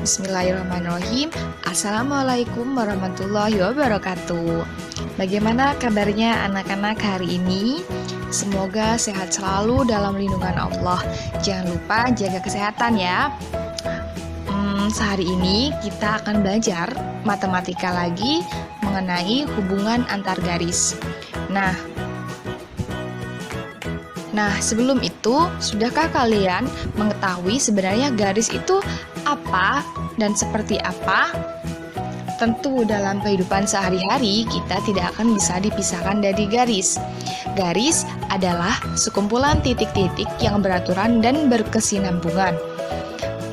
Bismillahirrahmanirrahim. Assalamualaikum warahmatullahi wabarakatuh. Bagaimana kabarnya anak-anak hari ini? Semoga sehat selalu dalam lindungan Allah. Jangan lupa jaga kesehatan ya. Sehari ini kita akan belajar matematika lagi mengenai hubungan antar garis. Nah, sebelum itu, sudahkah kalian mengetahui sebenarnya garis itu apa dan seperti apa? Tentu dalam kehidupan sehari-hari kita tidak akan bisa dipisahkan dari garis. Garis adalah sekumpulan titik-titik yang beraturan dan berkesinambungan.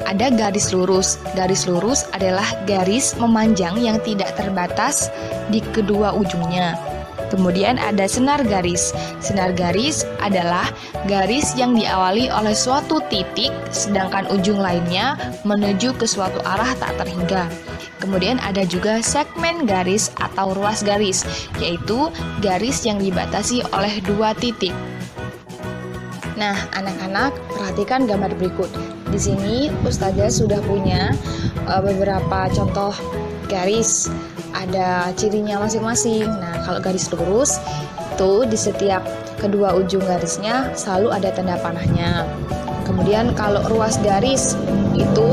Ada garis lurus. Garis lurus adalah garis memanjang yang tidak terbatas di kedua ujungnya. Kemudian ada senar garis. Senar garis adalah garis yang diawali oleh suatu titik, sedangkan ujung lainnya menuju ke suatu arah tak terhingga. Kemudian ada juga segmen garis atau ruas garis, yaitu garis yang dibatasi oleh dua titik. Nah, anak-anak, perhatikan gambar berikut. Di sini Ustazah sudah punya beberapa contoh garis. Ada cirinya masing-masing. Nah, kalau garis lurus itu di setiap kedua ujung garisnya selalu ada tanda panahnya. Kemudian kalau ruas garis itu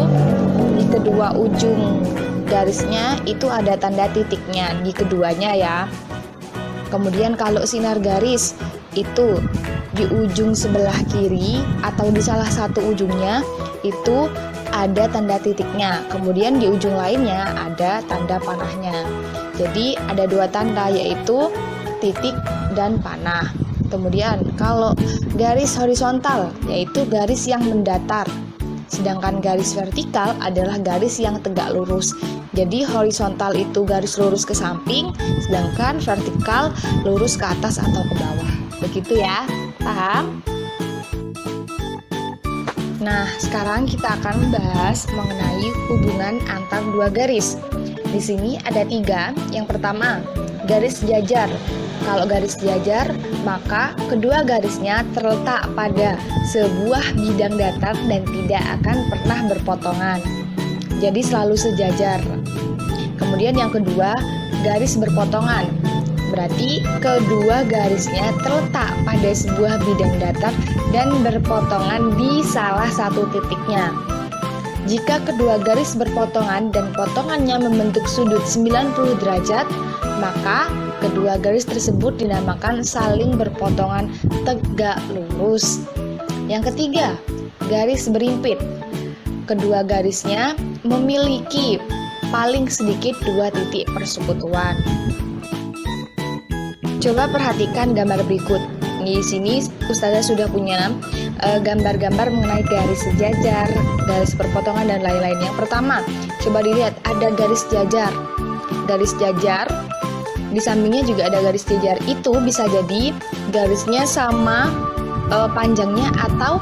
di kedua ujung garisnya itu ada tanda titiknya di keduanya ya. Kemudian kalau sinar garis itu di ujung sebelah kiri atau di salah satu ujungnya itu ada tanda titiknya, kemudian di ujung lainnya ada tanda panahnya. Jadi ada dua tanda, yaitu titik dan panah. Kemudian kalau garis horizontal yaitu garis yang mendatar, sedangkan garis vertikal adalah garis yang tegak lurus. Jadi horizontal itu garis lurus ke samping, sedangkan vertikal lurus ke atas atau ke bawah. Begitu ya, paham? Nah, sekarang kita akan membahas mengenai hubungan antar dua garis. Di sini ada tiga. Yang pertama, garis jajar. Kalau garis jajar, maka kedua garisnya terletak pada sebuah bidang datar dan tidak akan pernah berpotongan. Jadi selalu sejajar. Kemudian yang kedua, garis berpotongan. Berarti kedua garisnya terletak pada sebuah bidang datar dan berpotongan di salah satu titiknya. Jika kedua garis berpotongan dan potongannya membentuk sudut 90 derajat, maka kedua garis tersebut dinamakan saling berpotongan tegak lurus. Yang ketiga, garis berimpit. Kedua garisnya memiliki paling sedikit dua titik persekutuan. Coba perhatikan gambar berikut. Di sini Ustazah sudah punya gambar-gambar mengenai garis sejajar, garis perpotongan dan lain-lain. Yang pertama, coba dilihat ada garis jajar. Garis jajar di sampingnya juga ada garis jajar. Itu bisa jadi garisnya sama panjangnya atau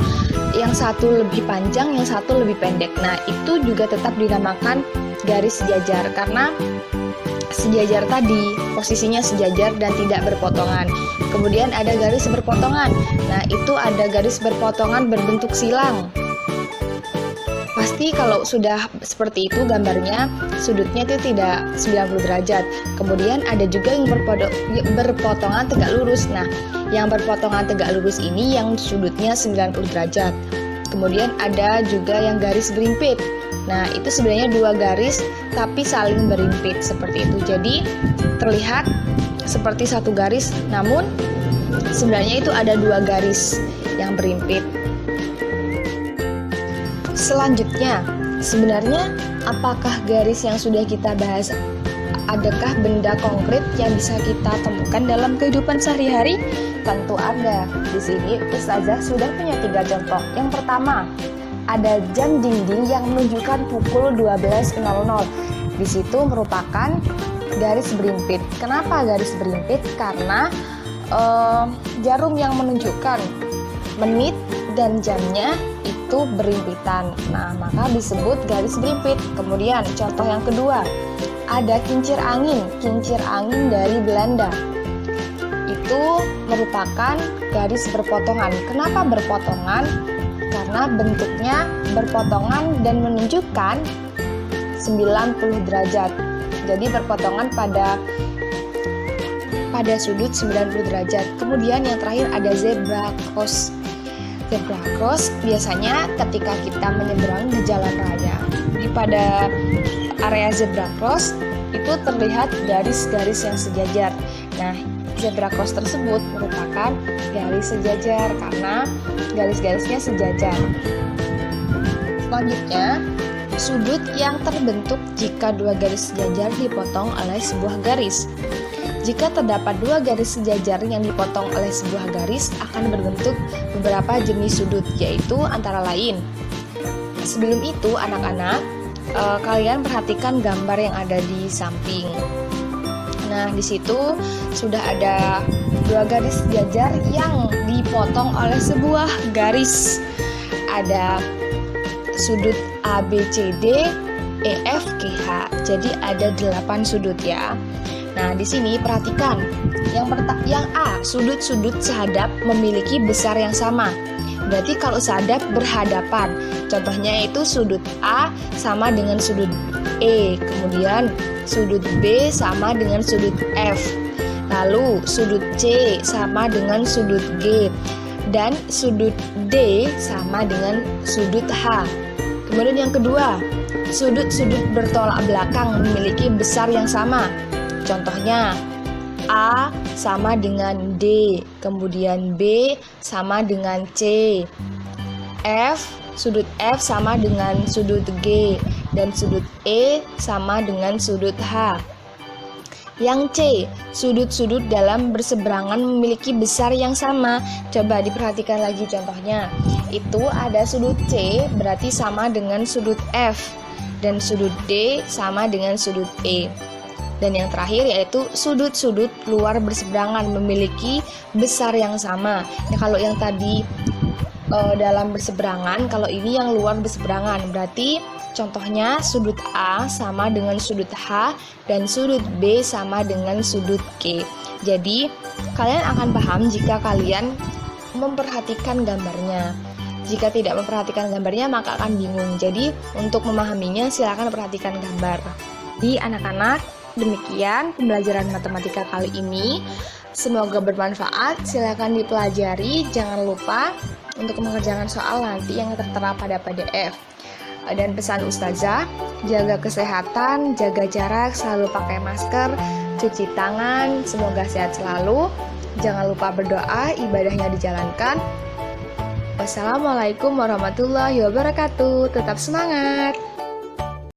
yang satu lebih panjang, yang satu lebih pendek. Nah, itu juga tetap dinamakan garis sejajar karena sejajar tadi, posisinya sejajar dan tidak berpotongan. Kemudian ada garis berpotongan. Nah, itu ada garis berpotongan berbentuk silang. Pasti kalau sudah seperti itu gambarnya, sudutnya itu tidak 90 derajat. Kemudian ada juga yang berpotongan tegak lurus. Nah, yang berpotongan tegak lurus ini yang sudutnya 90 derajat. Kemudian ada juga yang garis berimpit. Nah, itu sebenarnya dua garis tapi saling berimpit seperti itu. Jadi terlihat seperti satu garis, namun sebenarnya itu ada dua garis yang berimpit. Selanjutnya, sebenarnya apakah garis yang sudah kita bahas adakah benda konkret yang bisa kita temukan dalam kehidupan sehari-hari? Tentu ada. Di sini Ustazah sudah punya 3 contoh. Yang pertama, ada jam dinding yang menunjukkan pukul 12.00. Di situ merupakan garis berimpit. Kenapa garis berimpit? Karena jarum yang menunjukkan menit dan jamnya itu berimpitan. Nah, maka disebut garis berimpit. Kemudian contoh yang kedua, ada kincir angin. Kincir angin dari Belanda. Itu merupakan garis berpotongan. Kenapa berpotongan? Karena bentuknya berpotongan dan menunjukkan 90 derajat. Jadi berpotongan pada sudut 90 derajat. Kemudian yang terakhir ada zebra cross. Zebra cross biasanya ketika kita menyeberang di jalan raya, pada area zebra cross itu terlihat garis-garis yang sejajar. Nah, zebra cross tersebut merupakan garis sejajar karena garis-garisnya sejajar. Selanjutnya, sudut yang terbentuk jika dua garis sejajar dipotong oleh sebuah garis. Jika terdapat dua garis sejajar yang dipotong oleh sebuah garis, akan berbentuk beberapa jenis sudut, yaitu antara lain. Sebelum itu, anak-anak, kalian perhatikan gambar yang ada di samping. Nah, di situ sudah ada dua garis sejajar yang dipotong oleh sebuah garis. Ada sudut ABCD, EFGH. Jadi ada 8 sudut ya. Nah, di sini perhatikan. Yang A, sudut-sudut sehadap memiliki besar yang sama. Berarti kalau sehadap berhadapan. Contohnya itu sudut A sama dengan sudut E. Kemudian sudut B sama dengan sudut F. Lalu sudut C sama dengan sudut G. Dan sudut D sama dengan sudut H. Kemudian yang kedua, sudut-sudut bertolak belakang memiliki besar yang sama. Contohnya A sama dengan D, kemudian B sama dengan C. Sudut F sama dengan sudut G, dan sudut E sama dengan sudut H. Yang C, sudut-sudut dalam berseberangan memiliki besar yang sama. Coba diperhatikan lagi contohnya. Itu ada sudut C berarti sama dengan sudut F, dan sudut D sama dengan sudut E. Dan yang terakhir yaitu sudut-sudut luar berseberangan memiliki besar yang sama. Ya, kalau yang tadi dalam berseberangan, kalau ini yang luar berseberangan. Berarti contohnya sudut A sama dengan sudut H dan sudut B sama dengan sudut K. Jadi kalian akan paham jika kalian memperhatikan gambarnya. Jika tidak memperhatikan gambarnya maka akan bingung. Jadi untuk memahaminya silakan perhatikan gambar. Di anak-anak, demikian pembelajaran matematika kali ini. Semoga bermanfaat. Silakan dipelajari. Jangan lupa untuk mengerjakan soal nanti yang tertera pada PDF. Dan pesan Ustazah, jaga kesehatan, jaga jarak, selalu pakai masker, cuci tangan, semoga sehat selalu. Jangan lupa berdoa, ibadahnya dijalankan. Wassalamualaikum warahmatullahi wabarakatuh. Tetap semangat.